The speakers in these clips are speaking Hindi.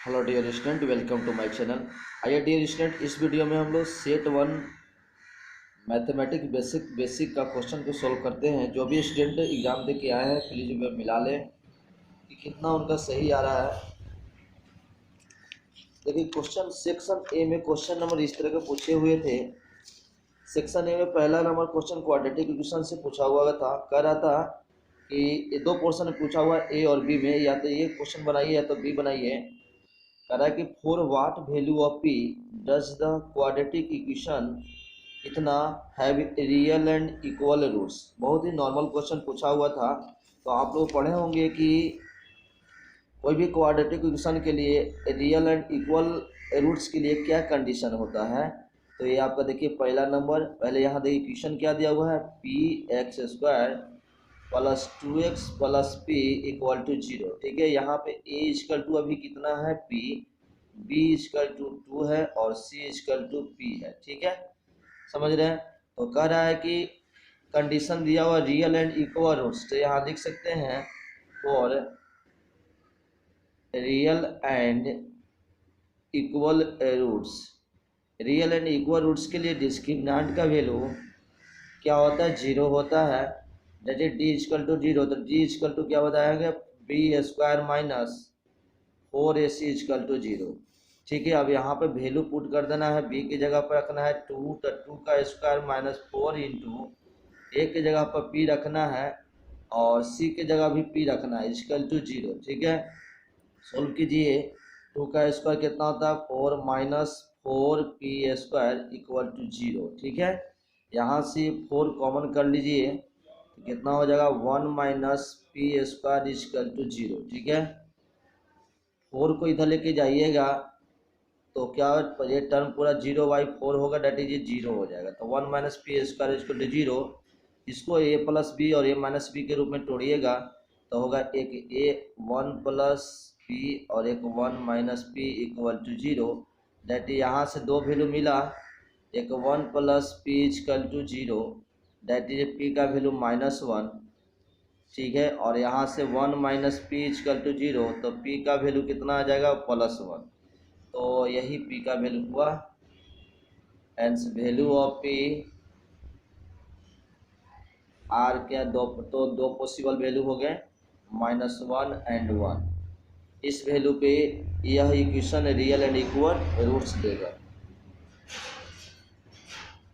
Hello dear student, welcome to my channel. आइए डियर स्टूडेंट, इस वीडियो में हम लोग सेट 1 मैथमेटिक्स बेसिक का क्वेश्चन को सॉल्व करते हैं। जो भी स्टूडेंट एग्जाम दे के आए हैं प्लीज़ वे मिला लें कि कितना उनका सही आ रहा है। देखिए, क्वेश्चन सेक्शन ए में क्वेश्चन नंबर इस तरह के पूछे हुए थे। सेक्शन ए में पहला नंबर क्वेश्चन क्वाड्रेटिक इक्वेशन से पूछा हुआ था। कह रहा था कि ये दो पोर्शन में पूछा हुआ ए और बी में, या तो ये क्वेश्चन बनाइए या तो बी बनाइए। कह रहा है कि for what value of P does the quadratic equation इतना have real and equal roots. बहुत ही नॉर्मल क्वेश्चन पूछा हुआ था। तो आप लोग पढ़े होंगे कि कोई भी क्वाड्रेटिक इक्वेशन के लिए रियल एंड इक्वल रूट्स के लिए क्या कंडीशन होता है। तो ये आपका देखिए पहला नंबर, पहले यहाँ देखिए इक्वेशन क्या दिया हुआ है, P X square plus 2x plus P equal to 0। ठीक है, यहाँ पे a इजकल टू अभी कितना है p, b इजकल टू 2 है और c इजकल टू p है। ठीक है, समझ रहे हैं। तो कह रहा है कि कंडीशन दिया हुआ रियल एंड इक्वल रूट्स, तो यहाँ लिख सकते हैं for real and equal roots. Real and equal roots के लिए डिस्क्रिमिनेंट का वैल्यू क्या होता है, 0 होता है। जैसे डी इजकल टू 0, तो डी इजकल टू क्या बताएंगे, B square minus 4ac is equal to 0। ठीक है, अब यहाँ पे वैल्यू पुट कर देना है। बी की जगह पर रखना है 2, तो 2 का स्क्वायर माइनस 4 इंटू ए की जगह पर पी रखना है और सी की जगह भी पी रखना है इजकल टू 0। ठीक है, सोल्व कीजिए। 2 का स्क्वायर कितना होता है, 4 minus 4p square equal to 0। ठीक है, यहाँ से 4 कॉमन कर लीजिए तो कितना हो जाएगा, 1 minus P square is equal to 0। ठीक है, 4 को इधर लेके जाइएगा तो क्या ये टर्म पूरा 0/4 होगा, डेट इज 0 हो जाएगा। तो 1 minus P square is equal to 0, इसको a प्लस बी और a माइनस बी के रूप में तोड़िएगा तो होगा एक a 1 प्लस p और एक 1 minus P equal to 0। That यहाँ से दो वैल्यू मिला, एक 1 plus P equal to 0, that is p का वैल्यू -1। ठीक है, और यहाँ से 1 माइनस पी इक्वल टू 0, तो p का वैल्यू कितना आ जाएगा, +1। तो यही p का वैल्यू हुआ। Hence value of p are क्या, दो पॉसिबल वैल्यू हो गए, -1 एंड 1। इस वैल्यू पे यह equation real and equal roots देगा।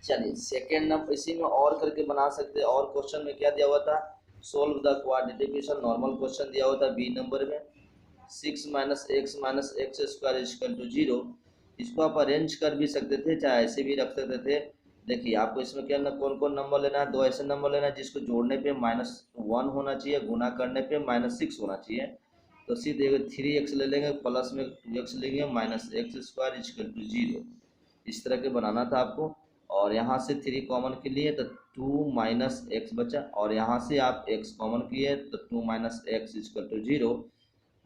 चलिए सेकेंड नंबर इसी में और करके बना सकते हैं। और क्वेश्चन में क्या दिया हुआ था, solve the quadratic equation, normal question दिया हुआ था बी नंबर में। 6 minus X square equal to 0। इसको आप अरेंज कर भी सकते थे, चाहे ऐसे भी रख सकते थे। देखिए आपको इसमें क्या ना, कौन कौन नंबर लेना है, दो ऐसे नंबर लेना है जिसको जोड़ने पे -1 होना चाहिए, गुना करने पे -6 होना चाहिए। तो सीधे 3x ले लेंगे, प्लस में 2x लेंगे, minus X square equal to 0। इस तरह के बनाना था आपको। और यहाँ से 3 कॉमन के लिए तो 2 माइनस एक्स बचा, और यहाँ से आप x कॉमन किए तो 2 minus X equal to 0।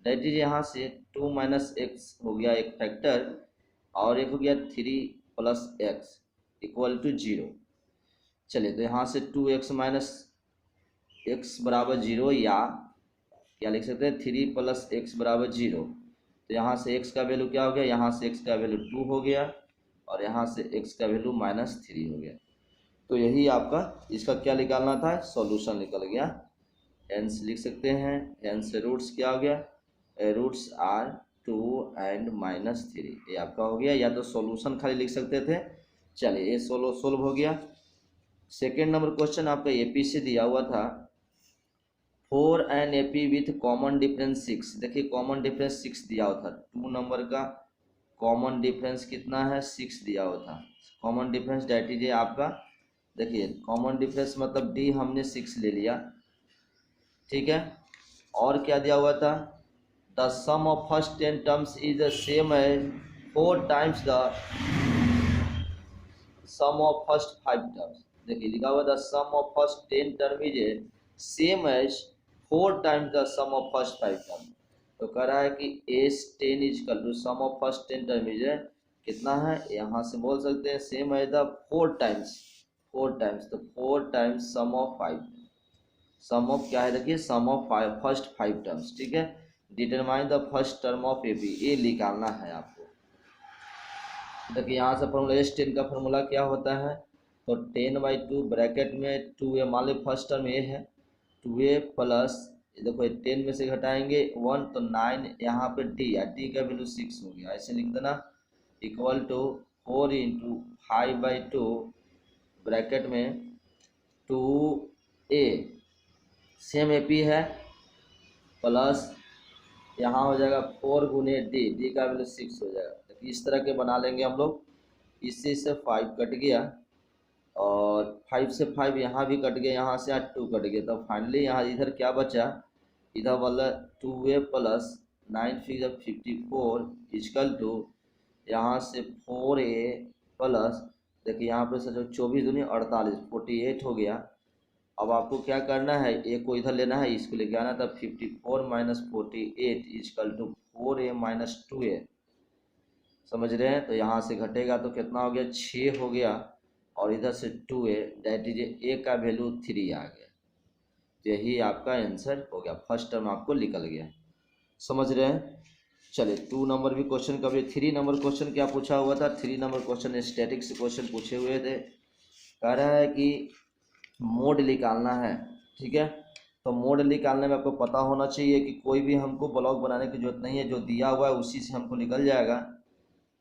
That is यहाँ से 2 माइनस एक्स हो गया एक फैक्टर, और एक हो गया 3 प्लस एक्स इक्वल टू 0। चलिए तो यहाँ से 2x माइनस एक्स बराबर 0, या क्या लिख सकते हैं, 3 प्लस एक्स बराबर 0। तो यहाँ से x का वैल्यू क्या हो गया, यहाँ से x का वैल्यू 2 हो गया, और यहाँ से x का वैल्यू -3 हो गया। तो यही आपका इसका क्या निकालना था, सॉल्यूशन निकल गया। हेंस लिख सकते हैं, हेंस रूट्स क्या हो गया, रूट्स आर 2 एंड -3। ये आपका हो गया, या तो सॉल्यूशन खाली लिख सकते थे। चलिए ये सोल्व हो गया। सेकेंड नंबर क्वेश्चन आपका एपी से दिया हुआ था, 4 an AP with common difference 6। देखिए कॉमन डिफरेंस 6 दिया हुआ था, 2 नंबर का कॉमन डिफरेंस कितना है, 6 दिया हुआ था। कॉमन डिफरेंस डेट इज आपका, देखिए कॉमन डिफरेंस मतलब डी हमने 6 ले लिया। ठीक है, और क्या दिया हुआ था, the sum of first 10 terms is the same as 4 times the sum of first 5 terms. देखिए लिखा हुआ the sum of first 10 term is same as 4 times the sum of first 5 term. तो कह रहा है कि S10 is equal to sum of first 10 term is कितना है, यहाँ से बोल सकते हैं सेम एज द 4 टाइम्स, तो 4 times sum of 5। Sum of क्या है, देखिए सम ऑफ फर्स्ट 5 टर्म्स। ठीक है, determine the first term of A B, ये निकालना है आपको। देखिए यहाँ से फॉर्मूला S10 का फॉर्मूला क्या होता है, तो 10/2 ब्रैकेट में 2a, मान लो फर्स्ट टर्म ए है 2a प्लस, देखो 10 में से घटाएंगे 1 तो 9, यहाँ पे डी का वैल्यू 6 हो गया, ऐसे लिख देना, इक्वल टू 4 × 5/2 ब्रैकेट में 2a सेम AP है प्लस यहाँ हो जाएगा 4 गुने डी का वैल्यू 6 हो जाएगा। तो इस तरह के बना लेंगे हम लोग, इससे से 5 कट गया और 5 से 5 यहाँ भी कट गया, यहाँ से 2 कट गया, तो फाइनली यहाँ इधर क्या बचा, इधर वाला 2a प्लस 9 × 54 इक्वल टू यहाँ से 4a प्लस, देखिए यहाँ पे जो 24 दूनी 48 48 हो गया। अब आपको क्या करना है, ए को इधर लेना है, इसको लेके आना, तब 54 - 48 इक्वल टू 4a - 2a, समझ रहे हैं। तो यहाँ से घटेगा तो कितना हो गया, 6 हो गया, और इधर से 2a, दैट इज ए का वैल्यू 3 आ गया। तो यही आपका आंसर हो गया, फर्स्ट टर्म आपको निकल गया, समझ रहे हैं। चलिए 2 नंबर भी क्वेश्चन का भी, 3 नंबर क्वेश्चन क्या पूछा हुआ था, 3 नंबर क्वेश्चन स्टैटिक्स क्वेश्चन पूछे हुए थे। कह रहा है कि मोड निकालना है, ठीक है। तो मोड निकालने में आपको पता होना चाहिए कि कोई भी हमको ब्लॉक बनाने की जरूरत नहीं है, जो दिया हुआ है उसी से हमको निकल जाएगा।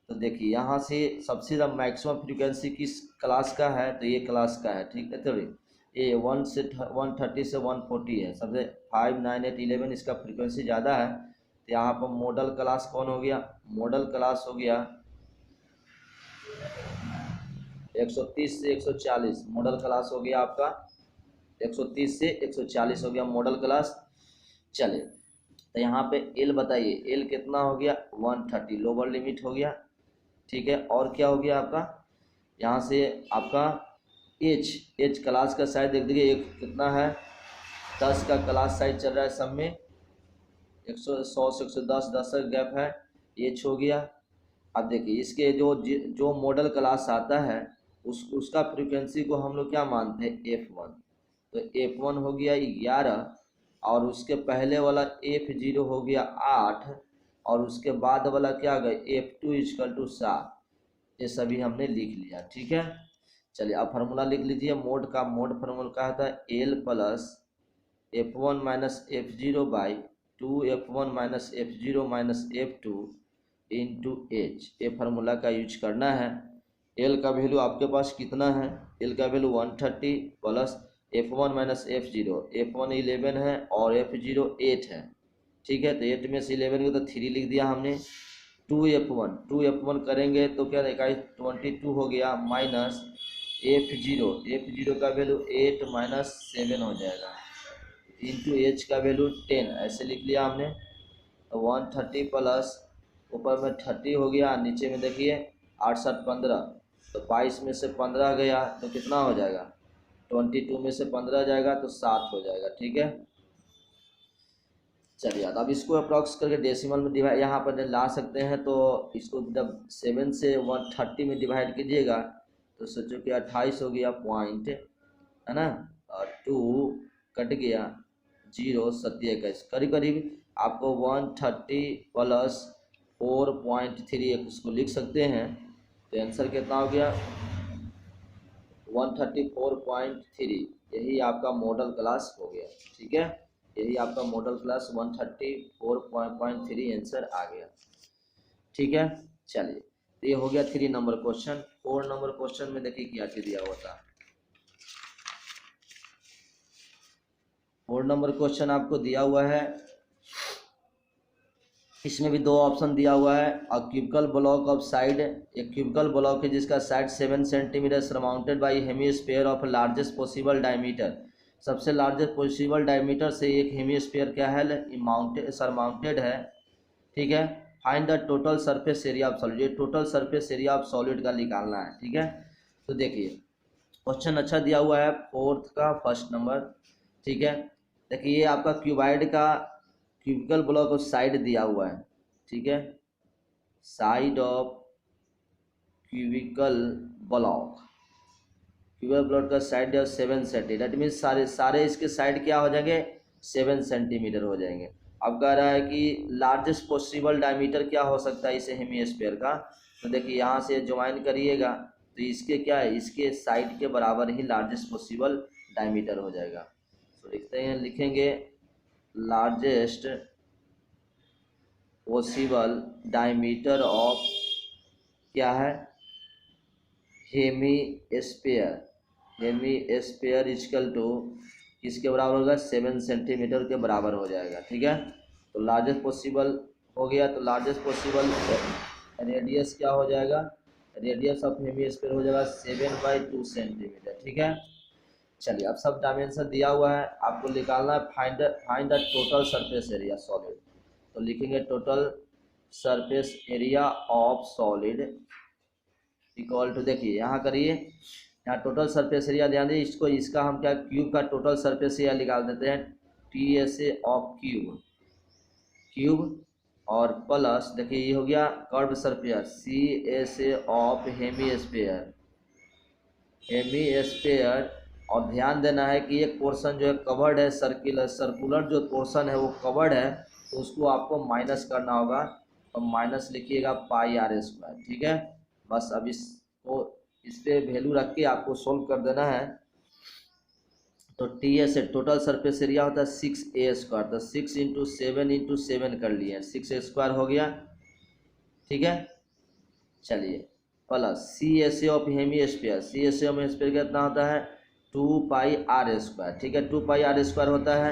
तो देखिए यहाँ से सबसे ज़्यादा मैक्सिमम फ्रीक्वेंसी किस क्लास का है, तो ये क्लास का है, ठीक है। तो ये 1 से 130 से 140 है, सबसे 5, 9, 8, 11 इसका फ्रीक्वेंसी ज़्यादा है। तो यहाँ पर मॉडल क्लास कौन हो गया, मॉडल क्लास हो गया 130 से 140, मॉडल क्लास हो गया आपका 130 से 140 हो गया मॉडल क्लास। चलिए तो यहाँ पे एल बताइए, एल कितना हो गया 130, लोअर लिमिट हो गया, ठीक है। और क्या हो गया आपका, यहाँ से आपका एच क्लास का साइज देख दीजिए, एक कितना है 10 का क्लास साइज चल रहा है, सब में 100 से 110 10 का गैप है, एच हो गया। अब देखिए इसके जो मॉडल क्लास आता है उसका फ्रीक्वेंसी को हम लोग क्या मानते हैं, F1। तो F1 हो गया 11, और उसके पहले वाला F0 हो गया 8, और उसके बाद वाला क्या गया F2 = 7। ये सभी हमने लिख लिया, ठीक है। चलिए अब फार्मूला लिख लीजिए मोड का, मोड फार्मूला का था L plus F1 - F0/2 F1 - F0 - F2 into H, ये फार्मूला का यूज करना है। L का वैल्यू आपके पास कितना है, L का value 130 plus F1 - F0, F1 11 है और F0 8 है, ठीक है। तो 8 में से 11 को तो 3 लिख दिया हमने। 2F1 करेंगे तो क्या देखा 22 हो गया, माइनस F0 का वैल्यू 8 - 7 हो जाएगा, इंटू H का वैल्यू 10, ऐसे लिख लिया हमने। तो 130 प्लस ऊपर में 30 हो गया, नीचे में देखिए 8 7 15, तो 22 में से 15 गया तो कितना हो जाएगा, 22 में से 15 जाएगा तो 7 हो जाएगा, ठीक है। चलिए अब इसको अप्रॉक्स करके डेसिमल में डिवाइड यहाँ पर ला सकते हैं। तो इसको जब 7 से 130 में डिवाइड कीजिएगा तो सोचो कि 28 हो गया पॉइंट, है ना, और 2 कट गया 0 27 करीब करीब आपको 130 प्लस 4.3 इसको लिख सकते हैं। तो आंसर कितना हो गया 134.3, यही आपका मॉडल क्लास हो गया, ठीक है। यही आपका मॉडल क्लास 134.3 आंसर आ गया, ठीक है। चलिए तो ये हो गया 3 नंबर क्वेश्चन। 4 नंबर क्वेश्चन में देखिए क्या दिया हुआ था। 4 नंबर क्वेश्चन आपको दिया हुआ है, इसमें भी 2 ऑप्शन दिया हुआ है। A cubical block of side, एक क्यूबिकल ब्लॉक है जिसका side 7 centimetre surmounted by hemisphere of largest possible diameter, सबसे लार्जेस्ट पॉसिबल डायमीटर से एक हेमीस्फीयर क्या है सरमाउंटेड है, ठीक है। Find the total surface area of solid, ये total surface area of solid का निकालना है, ठीक है। तो देखिए क्वेश्चन अच्छा दिया हुआ है 4th का 1st नंबर, ठीक है। देखिए ये आपका क्यूबाइड का क्यूबिकल ब्लॉक ऑफ साइड दिया हुआ है, ठीक है, side of cubical block, cubical block का साइड है 7 सेंटीमीटर, दैट मीन्स सारे इसके साइड क्या हो जाएंगे 7 सेंटीमीटर हो जाएंगे। अब कह रहा है कि लार्जेस्ट पॉसिबल डायमीटर क्या हो सकता है इस हेमिस्फीयर का। तो देखिए यहाँ से ज्वाइन करिएगा तो इसके क्या है, इसके साइड के बराबर ही लार्जेस्ट पॉसिबल डायमीटर हो जाएगा। तो लिखते हैं, लिखेंगे लार्जेस्ट पॉसिबल डायमीटर ऑफ क्या है, हेमिस्फीयर। हेमिस्फीयर इक्वल टू किसके बराबर होगा, 7 सेंटीमीटर के बराबर हो जाएगा। ठीक है, तो लार्जेस्ट पॉसिबल हो गया। तो लार्जेस्ट पॉसिबल रेडियस क्या हो जाएगा, रेडियस ऑफ हेमिस्फीयर हो जाएगा 7/2 सेंटीमीटर। ठीक है, चलिए अब सब डायमेंशन दिया हुआ है, आपको निकालना है find the total surface area solid. तो लिखेंगे total surface area of solid equal to, देखिए यहाँ करिए, यहाँ टोटल सरफेस एरिया ध्यान दीजिए, इसको इसका हम क्या क्यूब का टोटल सरफेस एरिया निकाल देते हैं, TSA ऑफ क्यूब और प्लस देखिए ये हो गया curve surface CSA of hemisphere. और ध्यान देना है कि एक पोर्शन जो है कवर्ड है, सर्कुलर जो पोर्शन है वो कवर्ड है, तो उसको आपको माइनस करना होगा। तो माइनस लिखिएगा πr²। ठीक है, बस अब इसको इस पर वैल्यू रख के आपको सोल्व कर देना है। तो TS टोटल सरफेस एरिया होता है 6a², तो 6 × 7 × 7 कर लिए, 6a² हो गया। ठीक है, चलिए plus CSA of hemisphere, CSA of hemisphere कितना होता है 2πr²। ठीक है, 2πr² होता है,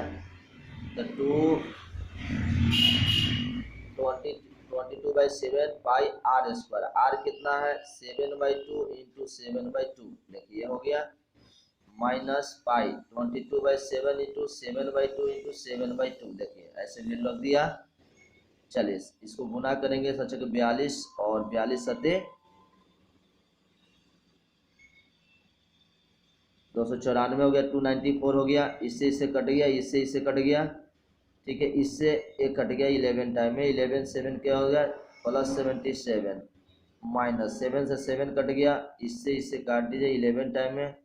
तो 22/7 πr²। r कितना है 7/2 × 7/2, देखिए हो गया माइनस पाई 22/7 × 7/2 × 7/2, देखिए ऐसे भी लग दिया। चलिए इसको गुना करेंगे, सोचे कि 42 और 42 सत्ते 294 हो गया, 294 हो गया, इससे इससे कट गया, इससे इससे कट गया। ठीक है, इससे एक कट गया 11 टाइम में, 11 7 क्या हो गया +77, माइनस 7 से 7 कट गया, इससे इससे काट दीजिए 11 टाइम में,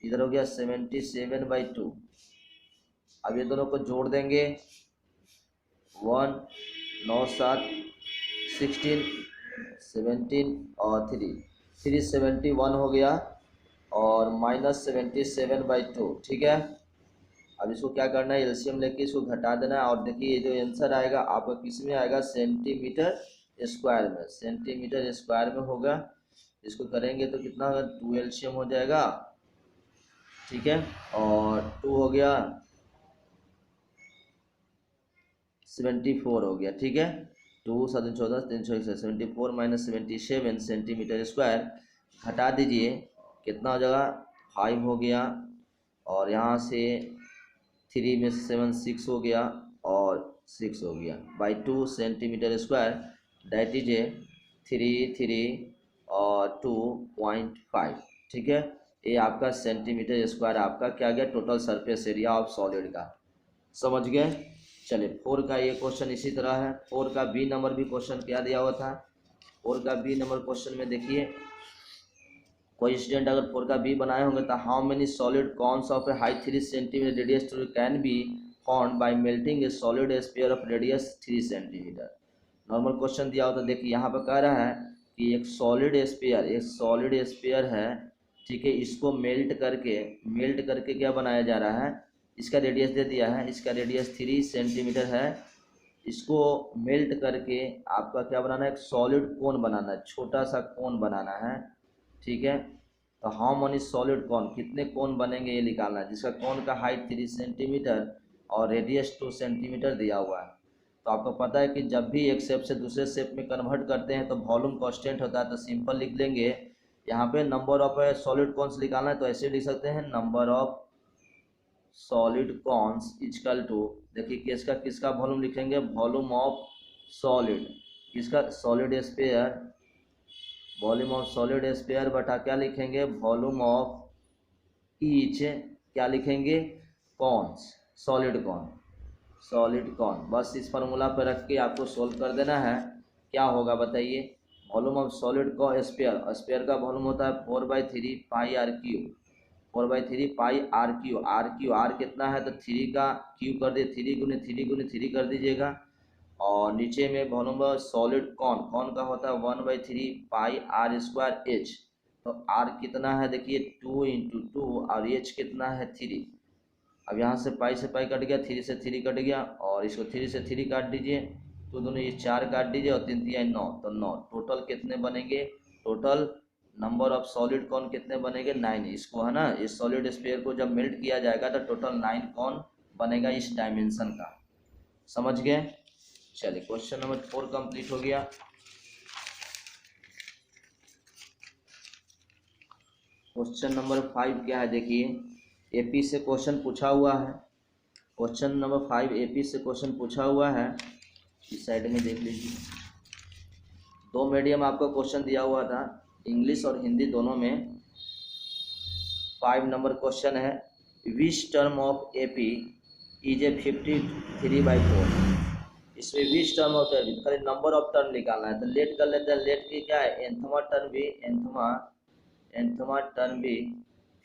इधर हो गया 77/2। अब ये दोनों को जोड़ देंगे, 1 9 7 16 17 और 371 हो गया और -77/2। ठीक है, अब इसको क्या करना है, एलसीएम लेके इसको घटा देना है। और देखिए ये जो आंसर आएगा आपका किस में आएगा, सेंटीमीटर स्क्वायर में, सेंटीमीटर स्क्वायर में होगा। इसको करेंगे तो कितना होगा, 2 एलसीएम हो जाएगा। ठीक है, और 2 हो गया 74 हो गया। ठीक है, 2 7 14 361, 74 - 77 सेंटीमीटर स्क्वायर, घटा दीजिए कितना हो जाएगा 5 हो गया, और यहाँ से 3 में 7 6 हो गया और 6 हो गया by 2 centimetre square, that is 3 और 2.5। ठीक है, ये आपका सेंटीमीटर स्क्वायर आपका क्या गया, total surface area of solid का। समझ गए। चलिए 4 का ये क्वेश्चन इसी तरह है। 4 का बी नंबर भी क्वेश्चन क्या दिया हुआ था, 4 का बी नंबर क्वेश्चन में देखिए, कोई स्टूडेंट अगर 4 का बी बनाए होंगे तो how many solid cons of A height 3 centimetre radius can be found by melting A solid sphere of radius 3 centimetre. Normal question दिया होता, देखिए यहाँ पर कह रहा है कि एक सॉलिड स्फीयर है। ठीक है, इसको मेल्ट करके क्या बनाया जा रहा है, इसका रेडियस दे दिया है, इसका रेडियस 3 सेंटीमीटर है। इसको मेल्ट करके आपका क्या बनाना है, एक सॉलिड कोन बनाना है, छोटा सा कोन बनाना है। ठीक है, तो हाउ मनी सॉलिड कोन, कितने कोन बनेंगे ये निकालना है, जिसका कोन का हाइट 3 सेंटीमीटर और रेडियस 2 सेंटीमीटर दिया हुआ है। तो आपको पता है कि जब भी एक शेप से दूसरे शेप में कन्वर्ट करते हैं तो वॉल्यूम कांस्टेंट होता है, तो सिंपल लिख लेंगे यहाँ पे नंबर ऑफ सॉलिड कॉन्स निकालना है, तो ऐसे लिख सकते हैं number of solid cones equal to, देखिए किसका वॉल्यूम लिखेंगे, वॉल्यूम ऑफ सॉलिड, किसका solid sphere, volume of solid sphere बटा क्या लिखेंगे, वॉल्यूम ऑफ ईच क्या लिखेंगे, कॉन्स, सॉलिड कॉन। बस इस फार्मूला पर रख के आपको सोल्व कर देना है। क्या होगा बताइए, वॉल्यूम ऑफ सॉलिड का स्फीयर का वॉल्यूम होता है 4/3 πr³ 4/3 पाई आर कितना है, तो 3 का क्यू कर दिए, 3 कर दीजिएगा। और नीचे में वॉल्यूम सॉलिड कौन का होता है 1/3 पाई आर स्क्वायर एच। तो आर कितना है देखिए 2 × 2 और एच कितना है 3। अब यहाँ से पाई कट गया, 3 से 3 कट गया, और इसको 3 से 3 काट दीजिए, तो दोनों ये 4 काट दीजिए, और 3 3 9, तो 9 टोटल कितने बनेंगे, टोटल नंबर ऑफ सॉलिड कौन कितने बनेंगे 9। इसको है ना, इस सॉलिड स्फीयर को जब मेल्ट किया जाएगा तो टोटल 9 कौन बनेगा इस डायमेंशन का। समझ गए। चलिए क्वेश्चन नंबर 4 कंप्लीट हो गया। क्वेश्चन नंबर 5 क्या है देखिए, एपी से क्वेश्चन पूछा हुआ है। क्वेश्चन नंबर 5 एपी से क्वेश्चन पूछा हुआ है, इस साइड में देख लीजिए। 2 मीडियम आपको क्वेश्चन दिया हुआ था, इंग्लिश और हिंदी दोनों में। 5 नंबर क्वेश्चन है, which term of AP is a 53/4। इसमें विच टर्म ऑफ टर्म खाली नंबर ऑफ टर्म निकालना है, तो लेट कर लेते हैं। लेट की क्या है, एंथमा टर्म भी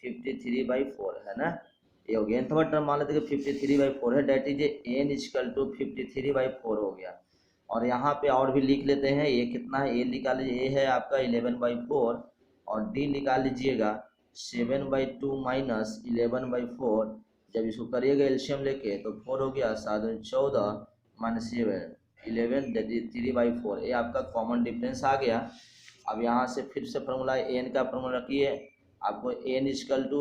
53/4 है ना, ये हो गया। एंथमा टर्म मान लेते हैं 53/4 है, डेट इज n = 53/4 हो गया। और यहाँ पे और भी लिख लेते हैं, ये कितना है, ए निकाल लीजिए, ए है आपका 11/4, और डी निकाल लीजिएगा 7/2 - 11/4। जब इसको करिएगा एल्शियम लेके तो 4 हो गया, 7 14 -7 11, दैट इज 3/4। ये आपका कॉमन डिफरेंस आ गया। अब यहाँ से फिर से फॉर्मूला एन का फॉर्मूला रखिए, आपको n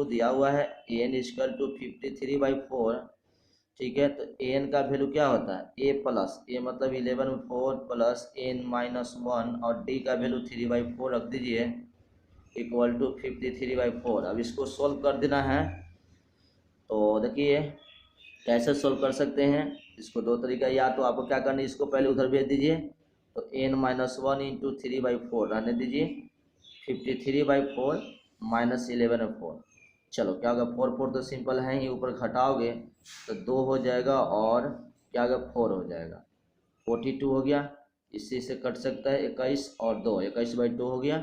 = दिया हुआ है, n = 53/4, ठीक है। तो एन का वैल्यू क्या होता है, ए प्लस ए मतलब 11/4 प्लस n - 1, और डी का वैल्यू 3/4 रख दीजिए, = 53/4। अब इसको सोल्व कर देना है। तो देखिए कैसे सोल्व कर सकते हैं इसको, 2 तरीका। या तो आपको क्या करना है, इसको पहले उधर भेज दीजिए, तो n - 1 × 3/4 रहने दीजिए, 53/4 - 11/4। चलो क्या होगा, 4 4 तो सिंपल है ही, ऊपर घटाओगे तो 2 हो जाएगा, और क्या होगा 4 हो जाएगा, 42 हो गया। इसी से कट सकता है 21 और 2, 21/2 हो गया।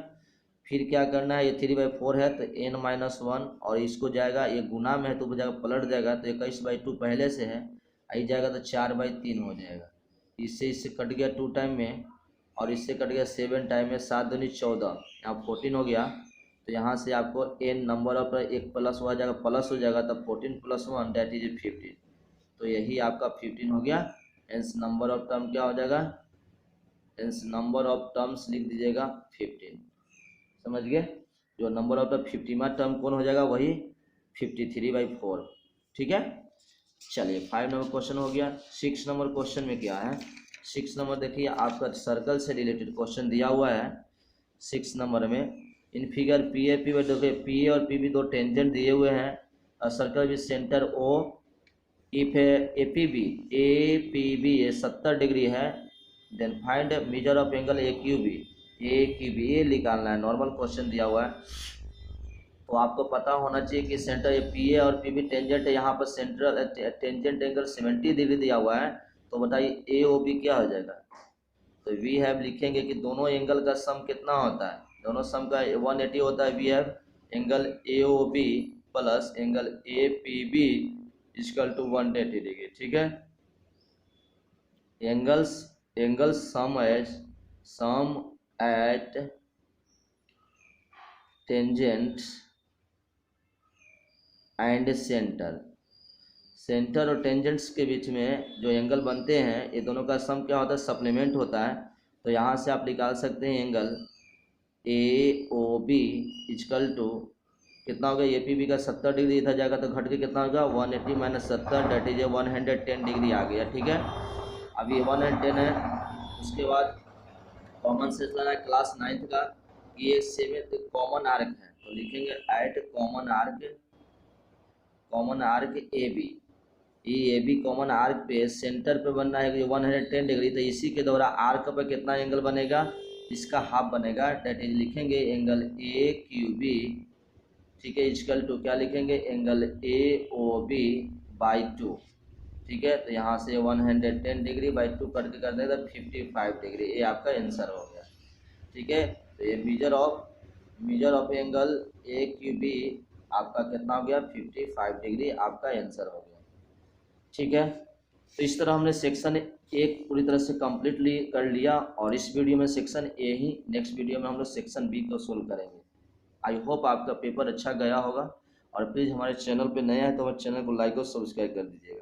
फिर क्या करना है, ये 3/4 है तो n - 1, और इसको जाएगा, ये गुना में है तो जाएगा पलट जाएगा, तो 21/2 पहले से है, आई जाएगा तो 4/3 हो जाएगा। इससे कट गया 2 टाइम में, और इससे कट गया 7 टाइम में, 7 दूनी 14, यहाँ 14 हो गया। तो यहाँ से आपको n नंबर ऑफ एक प्लस हो जाएगा, प्लस हो जाएगा, तब 14 + 1 दैट इज 15। तो यही आपका 15 हो गया। हेंस नंबर ऑफ टर्म क्या हो जाएगा, हेंस नंबर ऑफ टर्म्स लिख दीजिएगा 15। समझ गए, जो नंबर ऑफ द 50वां टर्म कौन हो जाएगा, वही 53/4, ठीक है। चलिए 5 नंबर क्वेश्चन हो गया। 6 नंबर क्वेश्चन में क्या है, 6 नंबर देखिए आपका सर्कल से रिलेटेड क्वेश्चन दिया हुआ है। 6 नंबर में इन फिगर पी ए और पी बी 2 टेंजेंट दिए हुए हैं, circle with centre O, if A P B 70 degree है, then find measure of angle A Q B. ये निकालना है, नॉर्मल क्वेश्चन दिया हुआ है। तो आपको पता होना चाहिए कि सेंटर पी ए और पी बी टेंजेंट है, यहाँ पर सेंट्रल टेंजेंट एंगल 70 डिग्री दिया हुआ है। तो बताइए ए ओ बी क्या हो जाएगा, तो वी हैव लिखेंगे कि दोनों एंगल का सम कितना होता है, दोनों सम का 180 होता है। We have angle A O B plus angle A P B = 180 degree, ठीक है। Angles sum at tangents and centre और टेंजेंट्स के बीच में जो एंगल बनते हैं, ये दोनों का सम क्या होता है, सप्लीमेंट होता है। तो यहाँ से आप निकाल सकते हैं एंगल ए ओ बी = कितना होगा, ए पी बी का 70 डिग्री इधर जाएगा तो घट के कितना होगा 180 - 70 दैट इज 110 डिग्री आ गया, ठीक है। अभी 110 है। उसके बाद कॉमन सेंस लेना है क्लास 9th का, ये सेम कॉमन आर्क है, तो लिखेंगे at common arc A B. ये ए बी कॉमन आर्क पे सेंटर पे बनना है 110 डिग्री, तो इसी के द्वारा आर्क पे कितना एंगल बनेगा, इसका हाफ बनेगा, डेट इज लिखेंगे एंगल ए क्यू बी, ठीक है, = क्या लिखेंगे, angle A O B by 2, ठीक है। तो यहाँ से 110 डिग्री बाई 2 कट के कर देगा 55 डिग्री, ये आपका आंसर हो गया, ठीक है। तो ये measure of angle A Q B आपका कितना हो गया 55 डिग्री आपका आंसर हो गया। ठीक है, तो इस तरह हमने सेक्शन एक पूरी तरह से कम्प्लीटली कर लिया और इस वीडियो में section A he, next video में हम लोग सेक्शन बी को सोल्व करेंगे। आई होप आपका पेपर अच्छा गया होगा और प्लीज़ हमारे चैनल पे नया है तो हमारे चैनल को लाइक और सब्सक्राइब कर दीजिएगा।